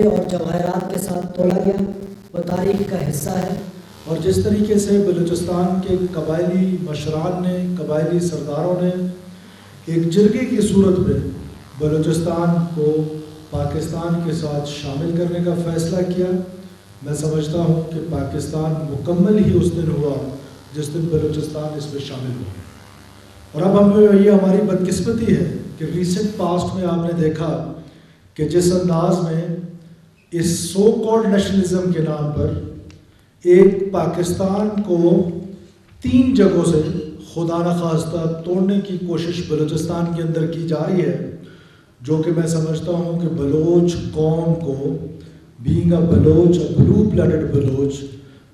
اور جواہرات کے ساتھ تولا گیا، وہ تاریخ کا حصہ ہے۔ اور جس طریقے سے بلوچستان کے قبائلی مشران نے، قبائلی سرداروں نے ایک جرگے کی صورت میں بلوچستان کو پاکستان کے ساتھ شامل کرنے کا فیصلہ کیا، میں سمجھتا ہوں کہ پاکستان مکمل ہی اس دن ہوا جس دن بلوچستان اس میں شامل ہوا۔ اور اب یہ ہماری بدقسمتی ہے کہ ریسنٹ پاسٹ میں آپ نے دیکھا کہ جس انداز میں اس سو کالڈ نیشنلزم کے نام پر ایک پاکستان کو 3 جگہوں سے خدا نخواستہ توڑنے کی کوشش بلوچستان کے اندر کی جا رہی ہے، جو کہ میں سمجھتا ہوں کہ بلوچ قوم کو، being a Baloch, a blue blooded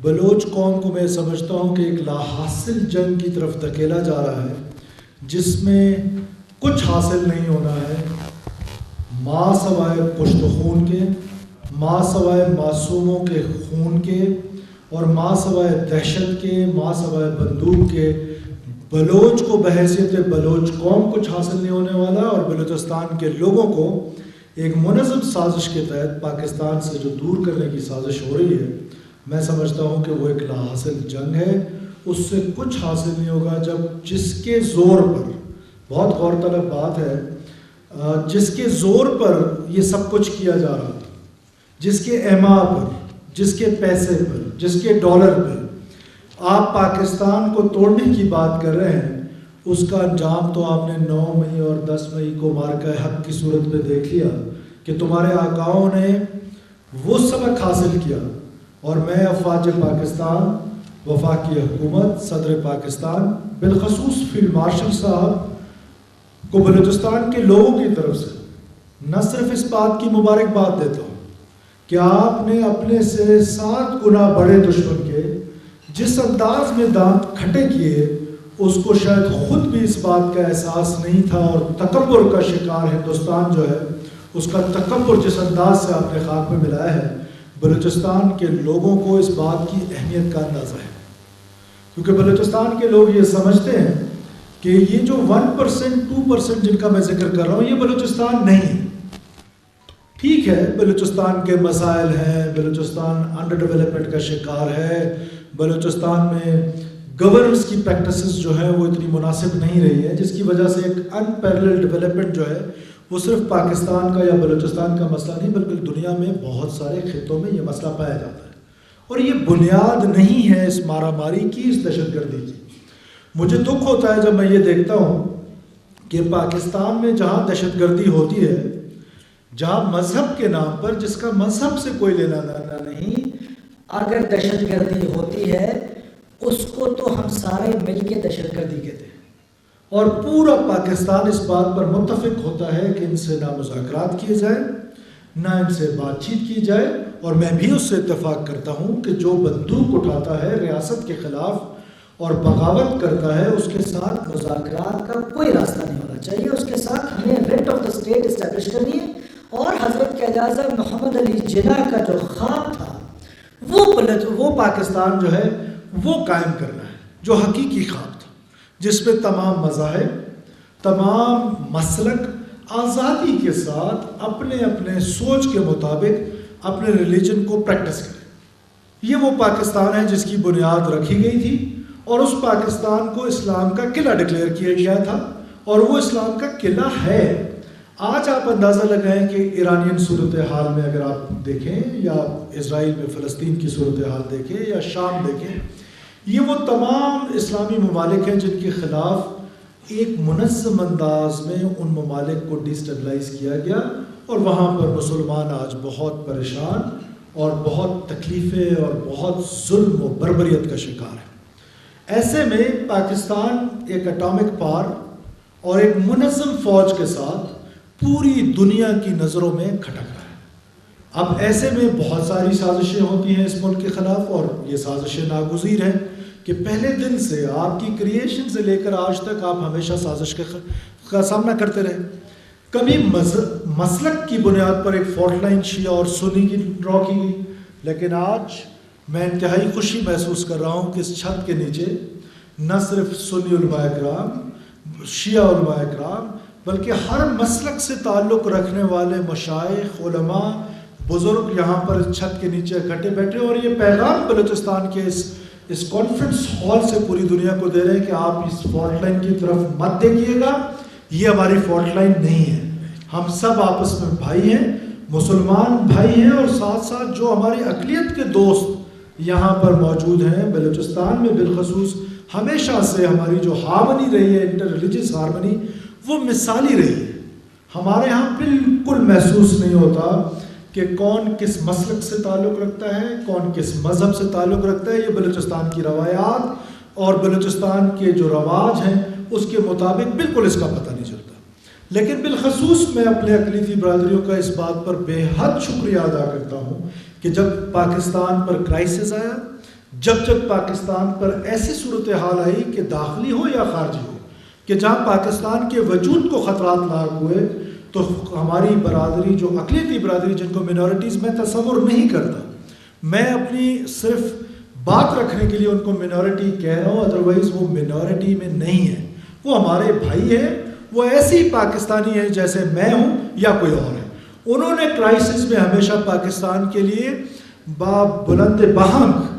Baloch قوم کو میں سمجھتا ہوں کہ ایک لا حاصل جنگ کی طرف دھکیلا جا رہا ہے، جس میں کچھ حاصل نہیں ہونا ہے ماں سوائے پشت خون کے، ماں سوائے معصوموں کے خون کے، اور ماں سوائے دہشت کے، ماں سوائے بندوق کے۔ بلوچ کو بحیثیت بلوچ قوم کچھ حاصل نہیں ہونے والا، اور بلوچستان کے لوگوں کو ایک منظم سازش کے تحت پاکستان سے جو دور کرنے کی سازش ہو رہی ہے، میں سمجھتا ہوں کہ وہ ایک لا حاصل جنگ ہے، اس سے کچھ حاصل نہیں ہوگا جب جس کے زور پر، بہت غور طلب بات ہے، جس کے زور پر یہ سب کچھ کیا جا رہا تھا، جس کے ایما پر، جس کے پیسے پر، جس کے ڈالر پہ آپ پاکستان کو توڑنے کی بات کر رہے ہیں، اس کا انجام تو آپ نے 9 مئی اور 10 مئی کو مارکہ حق کی صورت میں دیکھ لیا کہ تمہارے آقاؤں نے وہ سبق حاصل کیا، اور میں افواج پاکستان، وفاقی حکومت، صدر پاکستان، بالخصوص فیلڈ مارشل صاحب کو بلوچستان کے لوگوں کی طرف سے نہ صرف اس بات کی مبارکباد دیتا ہوں کہ آپ نے اپنے سے 7 گنا بڑے دشمن کے جس انداز میں دانت کھٹے کیے، اس کو شاید خود بھی اس بات کا احساس نہیں تھا، اور تکبر کا شکار ہندوستان جو ہے، اس کا تکبر جس انداز سے آپ نے خاک میں ملایا ہے، بلوچستان کے لوگوں کو اس بات کی اہمیت کا اندازہ ہے، کیونکہ بلوچستان کے لوگ یہ سمجھتے ہیں کہ یہ جو 1%، 2% جن کا میں ذکر کر رہا ہوں، یہ بلوچستان نہیں ہے۔ ٹھیک ہے، بلوچستان کے مسائل ہیں، بلوچستان انڈر ڈیولپمنٹ کا شکار ہے، بلوچستان میں گورننس کی پریکٹسز جو ہیں وہ اتنی مناسب نہیں رہی ہے، جس کی وجہ سے ایک ان پیرلل ڈیولپمنٹ جو ہے وہ صرف پاکستان کا یا بلوچستان کا مسئلہ نہیں، بلکہ دنیا میں بہت سارے خطوں میں یہ مسئلہ پایا جاتا ہے، اور یہ بنیاد نہیں ہے اس مارا ماری کی، اس دہشت گردی کی۔ مجھے دکھ ہوتا ہے جب میں یہ دیکھتا ہوں کہ پاکستان میں جہاں دہشت گردی ہوتی ہے، جہاں مذہب کے نام پر، جس کا مذہب سے کوئی لینا دینا نہیں، اگر دہشت گردی ہوتی ہے اس کو تو ہم سارے مل کے دہشت گردی کہتے ہیں، اور پورا پاکستان اس بات پر متفق ہوتا ہے کہ ان سے نہ مذاکرات کیے جائیں، نہ ان سے بات چیت کی جائے، اور میں بھی اس سے اتفاق کرتا ہوں کہ جو بندوق اٹھاتا ہے ریاست کے خلاف اور بغاوت کرتا ہے، اس کے ساتھ مذاکرات کا کوئی راستہ نہیں ہونا چاہیے، اس کے ساتھ ہمیں rate of the state establish کرنی ہے، اور حضرت قائد اعظم محمد علی جناح کا جو خواب تھا وہ پاکستان جو ہے وہ قائم کرنا ہے، جو حقیقی خواب تھا، جس میں تمام مذاہب، تمام مسلک آزادی کے ساتھ اپنے اپنے سوچ کے مطابق اپنے ریلیجن کو پریکٹس کریں۔ یہ وہ پاکستان ہے جس کی بنیاد رکھی گئی تھی، اور اس پاکستان کو اسلام کا قلعہ ڈکلیئر کیا گیا تھا، اور وہ اسلام کا قلعہ ہے۔ آج آپ اندازہ لگائیں کہ ایرانین صورتحال میں اگر آپ دیکھیں، یا اسرائیل میں فلسطین کی صورتحال دیکھیں، یا شام دیکھیں، یہ وہ تمام اسلامی ممالک ہیں جن کے خلاف ایک منظم انداز میں ان ممالک کو ڈیسٹیبلائز کیا گیا، اور وہاں پر مسلمان آج بہت پریشان اور بہت تکلیفیں اور بہت ظلم و بربریت کا شکار ہے۔ ایسے میں پاکستان ایک اٹامک پار اور ایک منظم فوج کے ساتھ پوری دنیا کی نظروں میں کھٹک رہا ہے۔ اب ایسے میں بہت ساری سازشیں ہوتی ہیں اس ملک کے خلاف، اور یہ سازشیں ناگزیر ہیں کہ پہلے دن سے آپ کی کریشن سے لے کر آج تک آپ ہمیشہ سازش کا سامنا کرتے رہے۔ کبھی مسلک کی بنیاد پر ایک فالٹ لائن شیعہ اور سنی کی ڈرا کی گئی، لیکن آج میں انتہائی خوشی محسوس کر رہا ہوں کہ اس چھت کے نیچے نہ صرف سنی علماء کرام، شیعہ علماء کرام، بلکہ ہر مسلک سے تعلق رکھنے والے مشائخ، علماء، بزرگ یہاں پر چھت کے نیچے اکٹھے بیٹھے اور یہ پیغام بلوچستان کے اس کانفرنس ہال سے پوری دنیا کو دے رہے ہیں کہ آپ اس فالٹ لائن کی طرف مت دیکھیے گا، یہ ہماری فالٹ لائن نہیں ہے، ہم سب آپس میں بھائی ہیں، مسلمان بھائی ہیں، اور ساتھ ساتھ جو ہماری اقلیت کے دوست یہاں پر موجود ہیں بلوچستان میں بالخصوص، ہمیشہ سے ہماری جو ہارمنی رہی ہے، انٹر ریلیجس ہارمنی، وہ مثالی رہی ہے۔ ہمارے ہاں بالکل محسوس نہیں ہوتا کہ کون کس مسلک سے تعلق رکھتا ہے، کون کس مذہب سے تعلق رکھتا ہے، یہ بلوچستان کی روایات اور بلوچستان کے جو رواج ہیں اس کے مطابق بالکل اس کا پتہ نہیں چلتا۔ لیکن بالخصوص میں اپنے اقلیتی برادریوں کا اس بات پر بے حد شکریہ ادا کرتا ہوں کہ جب پاکستان پر کرائسس آیا، جب پاکستان پر ایسی صورتحال آئی کہ داخلی ہو یا خارجی ہو، کہ جہاں پاکستان کے وجود کو خطرات لاحق ہوئے، تو ہماری برادری جو اقلیتی برادری جن کو منورٹیز میں تصور نہیں کرتا، میں اپنی صرف بات رکھنے کے لیے ان کو منورٹی کہہ رہا ہوں، ادروائز وہ منورٹی میں نہیں ہے، وہ ہمارے بھائی ہیں، وہ ایسی پاکستانی ہیں جیسے میں ہوں یا کوئی اور ہے۔ انہوں نے کرائسس میں ہمیشہ پاکستان کے لیے بلند بہنگ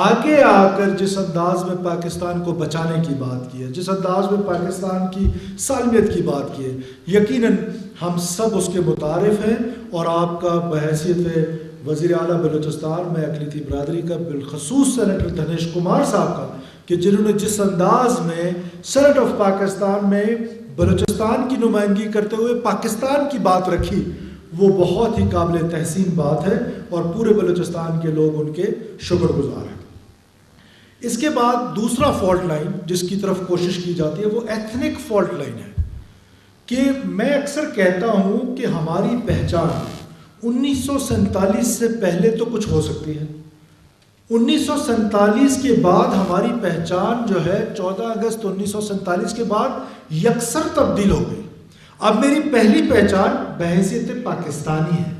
آگے آ کر جس انداز میں پاکستان کو بچانے کی بات کی ہے، جس انداز میں پاکستان کی سالمیت کی بات کی ہے، یقیناً ہم سب اس کے متعارف ہیں، اور آپ کا بحیثیت وزیر اعلیٰ بلوچستان میں اقلیتی برادری کا، بالخصوص سینیٹر دھنیش کمار صاحب کا، کہ جنہوں نے جس انداز میں سینٹ آف پاکستان میں بلوچستان کی نمائندگی کرتے ہوئے پاکستان کی بات رکھی، وہ بہت ہی قابل تحسین بات ہے، اور پورے بلوچستان کے لوگ ان کے شکر گزار ہیں۔ اس کے بعد دوسرا فالٹ لائن جس کی طرف کوشش کی جاتی ہے وہ ایتھنک فالٹ لائن ہے، کہ میں اکثر کہتا ہوں کہ ہماری پہچان 1947 سے پہلے تو کچھ ہو سکتی ہے، 1947 کے بعد ہماری پہچان جو ہے 14 اگست 1947 کے بعد یکسر تبدیل ہو گئی۔ اب میری پہلی پہچان بحیثیت پاکستانی ہے،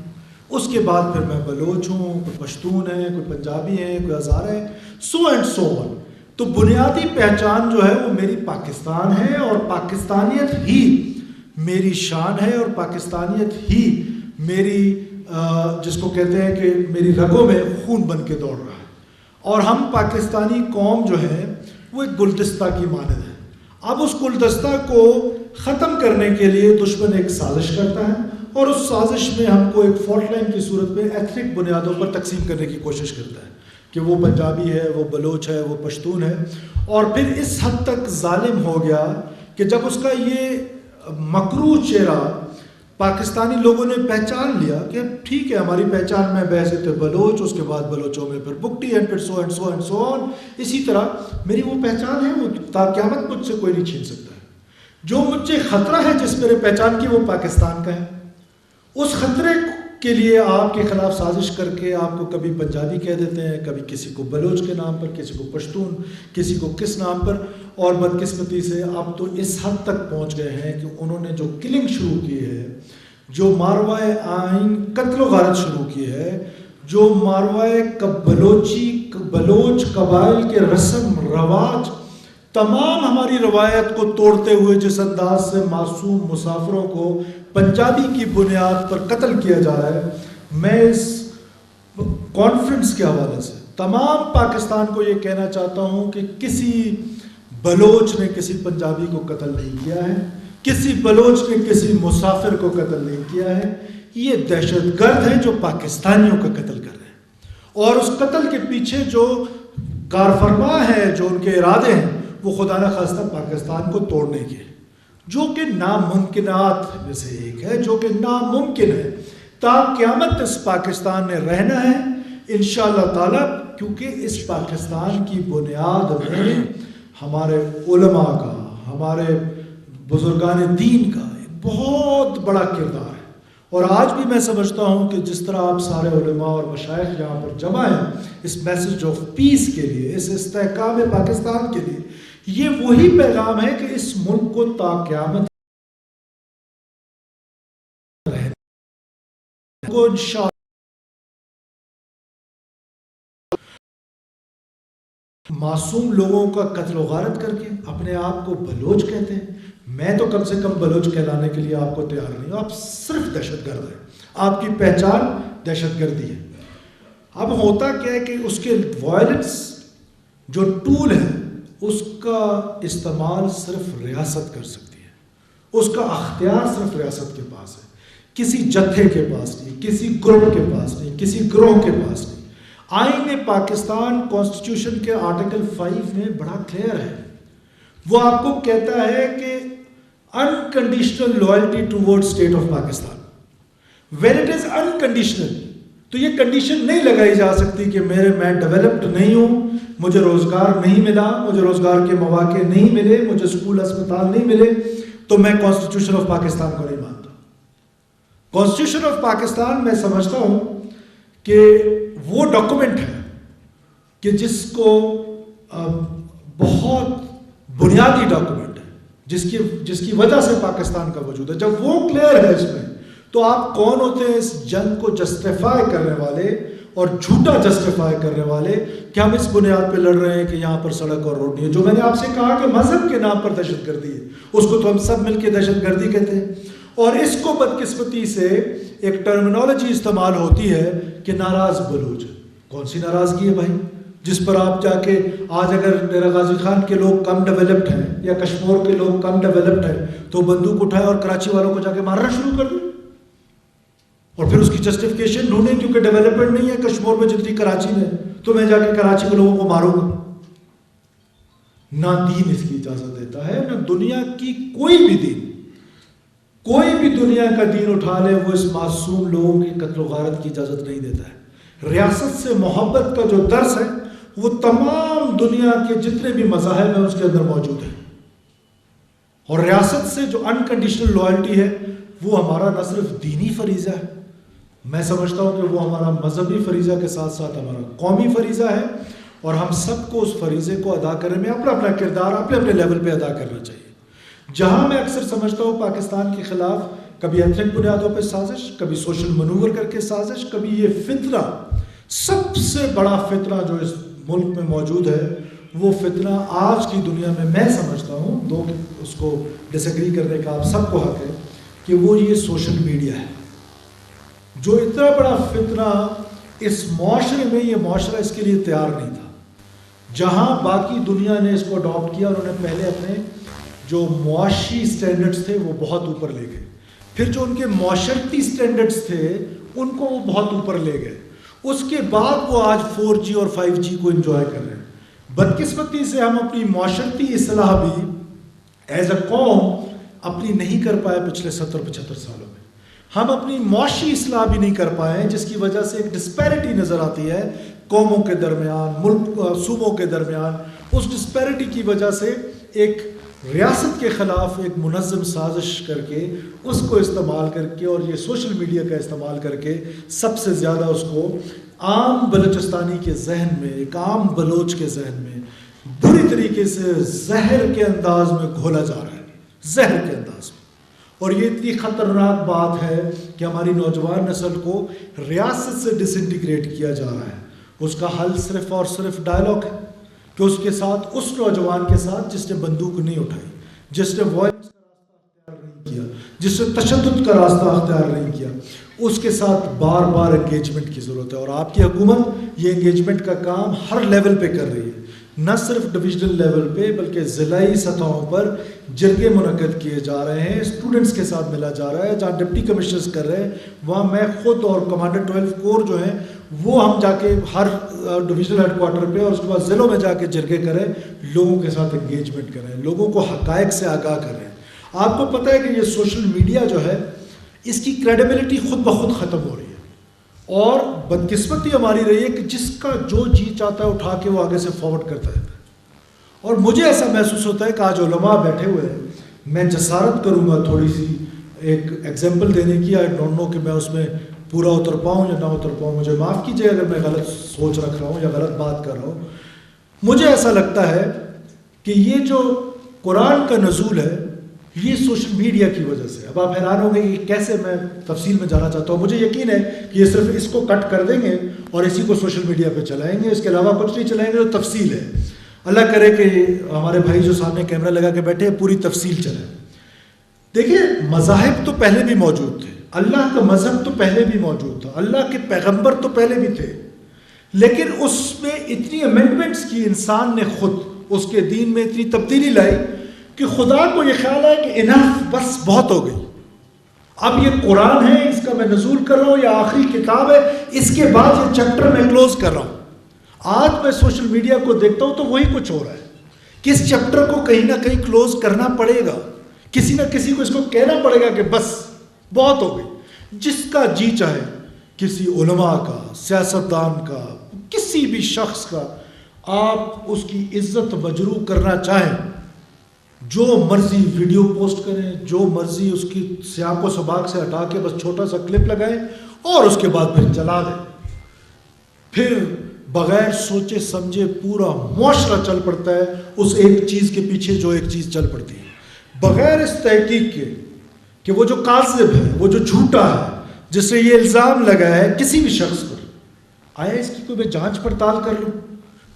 اس کے بعد پھر میں بلوچ ہوں، کوئی پشتون ہے، کوئی پنجابی ہے، کوئی ہزارہ ہے، سو اینڈ سو آن۔ تو بنیادی پہچان جو ہے وہ میری پاکستان ہے، اور پاکستانیت ہی میری شان ہے، اور پاکستانیت ہی میری جس کو کہتے ہیں کہ میری رگوں میں خون بن کے دوڑ رہا ہے۔ اور ہم پاکستانی قوم جو ہے وہ ایک گلدستہ کی مانند ہے۔ اب اس گلدستہ کو ختم کرنے کے لیے دشمن ایک سازش کرتا ہے، اور اس سازش میں ہم کو ایک فالٹ لائن کی صورت میں ایتھنک بنیادوں پر تقسیم کرنے کی کوشش کرتا ہے، کہ وہ پنجابی ہے، وہ بلوچ ہے، وہ پشتون ہے، اور پھر اس حد تک ظالم ہو گیا کہ جب اس کا یہ مکروہ چہرہ پاکستانی لوگوں نے پہچان لیا کہ ٹھیک ہے ہماری پہچان میں بحیثیت بلوچ، اس کے بعد بلوچوں میں پھر بگٹی، اینڈ پھر so and so and so آن، اسی طرح میری وہ پہچان ہے، وہ تا قیامت مجھ سے کوئی نہیں چھین سکتا ہے۔ جو مجھ سے خطرہ ہے جس میرے پہچان کی، وہ پاکستان کا ہے۔ اس خطرے کے لیے آپ کے خلاف سازش کر کے آپ کو کبھی پنجابی کہہ دیتے ہیں، کبھی کسی کو بلوچ کے نام پر، کسی کو پشتون، کسی کو کس نام پر، اور بدقسمتی سے اب تو اس حد تک پہنچ گئے ہیں کہ انہوں نے جو کلنگ شروع کی ہے، جو ماروائے آئین قتل و غارت شروع کی ہے، جو ماروائے بلوچ قبائل کے رسم رواج، تمام ہماری روایت کو توڑتے ہوئے جس انداز سے معصوم مسافروں کو پنجابی کی بنیاد پر قتل کیا جا رہا ہے، میں اس کانفرنس کے حوالے سے تمام پاکستان کو یہ کہنا چاہتا ہوں کہ کسی بلوچ نے کسی پنجابی کو قتل نہیں کیا ہے، کسی بلوچ نے کسی مسافر کو قتل نہیں کیا ہے، یہ دہشت گرد ہیں جو پاکستانیوں کا قتل کر رہے ہیں، اور اس قتل کے پیچھے جو کارفرما ہے، جو ان کے ارادے ہیں، وہ خدا نخواستہ پاکستان کو توڑنے کے، جو کہ ناممکنات میں سے ایک ہے، جو کہ ناممکن ہے، تا قیامت اس پاکستان نے رہنا ہے انشاءاللہ تعالی، کیونکہ اس پاکستان کی بنیاد میں ہمارے علماء کا، ہمارے بزرگان دین کا ایک بہت بڑا کردار ہے۔ اور آج بھی میں سمجھتا ہوں کہ جس طرح آپ سارے علماء اور مشائخ یہاں پر جمع ہیں اس میسج آف پیس کے لیے، اس استحکام پاکستان کے لیے، یہ وہی پیغام ہے کہ اس ملک کو تا قیامت کو انشاءاللہ معصوم لوگوں کا قتل و غارت کر کے اپنے آپ کو بلوچ کہتے ہیں۔ میں تو کم سے کم بلوچ کہلانے کے لیے آپ کو تیار نہیں ہوں، آپ صرف دہشت گرد ہیں، آپ کی پہچان دہشت گردی ہے. اب ہوتا کیا ہے کہ اس کے وائلنس جو ٹول ہے اس کا استعمال صرف ریاست کر سکتی ہے, اس کا اختیار صرف ریاست کے پاس ہے, کسی جتھے کے پاس نہیں, کسی گروپ کے پاس نہیں, کسی گروہ کے پاس نہیں. آئین پاکستان کانسٹیٹیوشن کے آرٹیکل 5 میں بڑا کلیئر ہے, وہ آپ کو کہتا ہے کہ unconditional loyalty towards state of Pakistan. When it is unconditional, تو یہ کنڈیشن نہیں لگائی جا سکتی کہ میں ڈیولپڈ نہیں ہوں, مجھے روزگار نہیں ملا, مجھے روزگار کے مواقع نہیں ملے, مجھے اسکول اسپتال نہیں ملے, تو میں کانسٹیٹیوشن آف پاکستان کو نہیں مانتا. کانسٹیٹیوشن آف پاکستان میں سمجھتا ہوں کہ وہ ڈاکومنٹ ہے کہ جس کو بہت بنیادی ڈاکومنٹ ہے, جس کی وجہ سے پاکستان کا وجود ہے. جب وہ کلیئر ہے اس میں, تو آپ کون ہوتے ہیں اس جنگ کو جسٹیفائی کرنے والے اور جھوٹا جسٹیفائی کرنے والے کہ ہم اس بنیاد پہ لڑ رہے ہیں کہ یہاں پر سڑک اور روڈ نہیں ہے. جو میں نے آپ سے کہا کہ مذہب کے نام پر دہشت گردی ہے, اس کو تو ہم سب مل کے دہشت گردی کہتے ہیں. اور اس کو بدقسمتی سے ایک ٹرمینالوجی استعمال ہوتی ہے کہ ناراض بلوچ. کون سی ناراضگی ہے بھائی, جس پر آپ جا کے آج اگر ڈیرہ غازی خان کے لوگ کم ڈیولپڈ ہیں یا کشمور کے لوگ کم ڈیولپڈ ہیں تو بندوق اٹھائے اور کراچی والوں کو جا کے مارنا شروع کر دیں, اور پھر اس کی جسٹیفیکیشن ڈھونڈیں کیونکہ ڈیولپمنٹ نہیں ہے کشمور میں جتنی کراچی میں, تو میں جا کے کراچی کے لوگوں کو ماروں گا. نہ دین اس کی اجازت دیتا ہے, نہ دنیا کی کوئی بھی دنیا کا دین اٹھا لے وہ اس معصوم لوگوں کی قتل و غارت کی اجازت نہیں دیتا ہے. ریاست سے محبت کا جو درس ہے وہ تمام دنیا کے جتنے بھی مذاہب ہیں اس کے اندر موجود ہے. اور ریاست سے جو انکنڈیشنل لائلٹی ہے وہ ہمارا نہ صرف دینی فریضہ ہے, میں سمجھتا ہوں کہ وہ ہمارا مذہبی فریضہ کے ساتھ ساتھ ہمارا قومی فریضہ ہے, اور ہم سب کو اس فریضے کو ادا کرنے میں اپنا اپنا کردار اپنے اپنے لیول پہ ادا کرنا چاہیے. جہاں میں اکثر سمجھتا ہوں پاکستان کے خلاف کبھی ایتھنک بنیادوں پہ سازش, کبھی سوشل منور کر کے سازش, کبھی یہ فتنہ, سب سے بڑا فتنہ جو اس ملک میں موجود ہے وہ فتنہ آج کی دنیا میں سمجھتا ہوں, دو اس کو ڈس ایگری کرنے کا آپ سب کو حق ہے, کہ وہ یہ سوشل میڈیا ہے. جو اتنا بڑا فتنہ اس معاشرے میں, یہ معاشرہ اس کے لیے تیار نہیں تھا. جہاں باقی دنیا نے اس کو اڈاپٹ کیا, انہوں نے پہلے اپنے جو معاشی سٹینڈرڈز تھے وہ بہت اوپر لے گئے, پھر جو ان کے معاشرتی سٹینڈرڈز تھے ان کو وہ بہت اوپر لے گئے, اس کے بعد وہ آج 4G اور 5G کو انجوائے کر رہے ہیں. بدقسمتی سے ہم اپنی معاشرتی اصلاح بھی ایز اے قوم اپنی نہیں کر پائے پچھلے 70-75 سالوں میں. ہم اپنی معاشی اصلاح بھی نہیں کر پائے, جس کی وجہ سے ایک ڈسپیرٹی نظر آتی ہے قوموں کے درمیان, ملک صوبوں کے درمیان. اس ڈسپیرٹی کی وجہ سے ایک ریاست کے خلاف ایک منظم سازش کر کے اس کو استعمال کر کے اور یہ سوشل میڈیا کا استعمال کر کے سب سے زیادہ اس کو عام بلوچستانی کے ذہن میں, ایک عام بلوچ کے ذہن میں بری طریقے سے زہر کے انداز میں گھولا جا رہا ہے, زہر کے انداز میں. اور یہ اتنی خطرناک بات ہے کہ ہماری نوجوان نسل کو ریاست سے ڈس انٹیگریٹ کیا جا رہا ہے. اس کا حل صرف اور صرف ڈائلاگ ہے کہ اس کے ساتھ, اس نوجوان کے ساتھ جس نے بندوق نہیں اٹھائی, جس نے وائلنس کا راستہ اختیار نہیں کیا, جس نے تشدد کا راستہ اختیار نہیں کیا, اس کے ساتھ بار بار انگیجمنٹ کی ضرورت ہے. اور آپ کی حکومت یہ انگیجمنٹ کا کام ہر لیول پہ کر رہی ہے, نہ صرف ڈویژنل لیول پہ بلکہ ضلعی سطحوں پر جرگے منعقد کیے جا رہے ہیں, اسٹوڈنٹس کے ساتھ ملا جا رہا ہے. جہاں ڈپٹی کمشنرز کر رہے ہیں وہاں میں خود اور کمانڈر 12 کور جو ہیں وہ ہم جا کے ہر ڈویژنل ہیڈ کوارٹر پہ اور اس کے بعد ضلعوں میں جا کے جرگے کریں, لوگوں کے ساتھ انگیجمنٹ کریں, لوگوں کو حقائق سے آگاہ کریں. آپ کو پتہ ہے کہ یہ سوشل میڈیا جو ہے اس کی کریڈیبلٹی خود بخود ختم ہو رہی ہے, اور بدقسمتی ہماری رہی ہے کہ جس کا جو جی چاہتا ہے اٹھا کے وہ آگے سے فارورڈ کرتا ہے. اور مجھے ایسا محسوس ہوتا ہے کہ آج علماء بیٹھے ہوئے ہیں, میں جسارت کروں گا تھوڑی سی ایک ایگزامپل دینے کی, آئی ڈونٹ نو کہ میں اس میں پورا اتر پاؤں یا نہ اتر پاؤں, مجھے معاف کیجیے اگر میں غلط سوچ رکھ رہا ہوں یا غلط بات کر رہا ہوں. مجھے ایسا لگتا ہے کہ یہ جو قرآن کا نزول ہے یہ سوشل میڈیا کی وجہ سے. اب آپ حیران ہوں گے کہ کیسے, میں تفصیل میں جانا چاہتا ہوں. مجھے یقین ہے کہ یہ صرف اس کو کٹ کر دیں گے اور اسی کو سوشل میڈیا پہ چلائیں گے, اس کے علاوہ کچھ نہیں چلائیں گے. تو تفصیل ہے, اللہ کرے کہ ہمارے بھائی جو سامنے کیمرہ لگا کے بیٹھے ہیں پوری تفصیل چلائیں. دیکھیے مذاہب تو پہلے بھی موجود تھے, اللہ کا مذہب تو پہلے بھی موجود تھا، اللہ کے پیغمبر تو پہلے بھی تھے، لیکن اس میں اتنی امینڈمنٹس کی انسان نے خود اس کے دین میں اتنی تبدیلی لائی کہ خدا کو یہ خیال ہے کہ انف، بس بہت ہو گئی، اب یہ قرآن ہے، اس کا میں نزول کر رہا ہوں، یہ آخری کتاب ہے، اس کے بعد یہ چیپٹر میں کلوز کر رہا ہوں۔ آج میں سوشل میڈیا کو دیکھتا ہوں تو وہی کچھ ہو رہا ہے کہ اس چیپٹر کو کہیں نہ کہیں کلوز کرنا پڑے گا، کسی نہ کسی کو اس کو کہنا پڑے گا کہ بس بہت ہو گئی۔ جس کا جی چاہے، کسی علماء کا، سیاستدان کا، کسی بھی شخص کا، آپ اس کی عزت مجروح کرنا چاہیں، جو مرضی ویڈیو پوسٹ کریں، جو مرضی اس کی سیاق و سباق سے ہٹا کے بس چھوٹا سا کلپ لگائیں اور اس کے بعد پھر چلا دیں، پھر بغیر سوچے سمجھے پورا معاشرہ چل پڑتا ہے اس ایک چیز کے پیچھے جو ایک چیز چل پڑتی ہے، بغیر اس تحقیق کے کہ وہ جو کاذب ہے، وہ جو جھوٹا ہے، جس سے یہ الزام لگا ہے کسی بھی شخص پر، آیا اس کی کوئی میں جانچ پڑتال کر لوں؟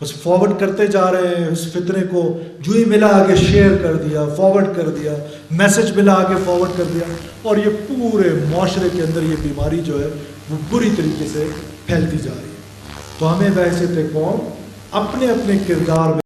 بس فارورڈ کرتے جا رہے ہیں اس فتنے کو، جو ہی ملا آگے شیئر کر دیا، فارورڈ کر دیا، میسج ملا آگے فارورڈ کر دیا، اور یہ پورے معاشرے کے اندر یہ بیماری جو ہے وہ بری طریقے سے پھیلتی جا رہی ہے۔ تو ہمیں بحیثیت قوم اپنے اپنے کردار میں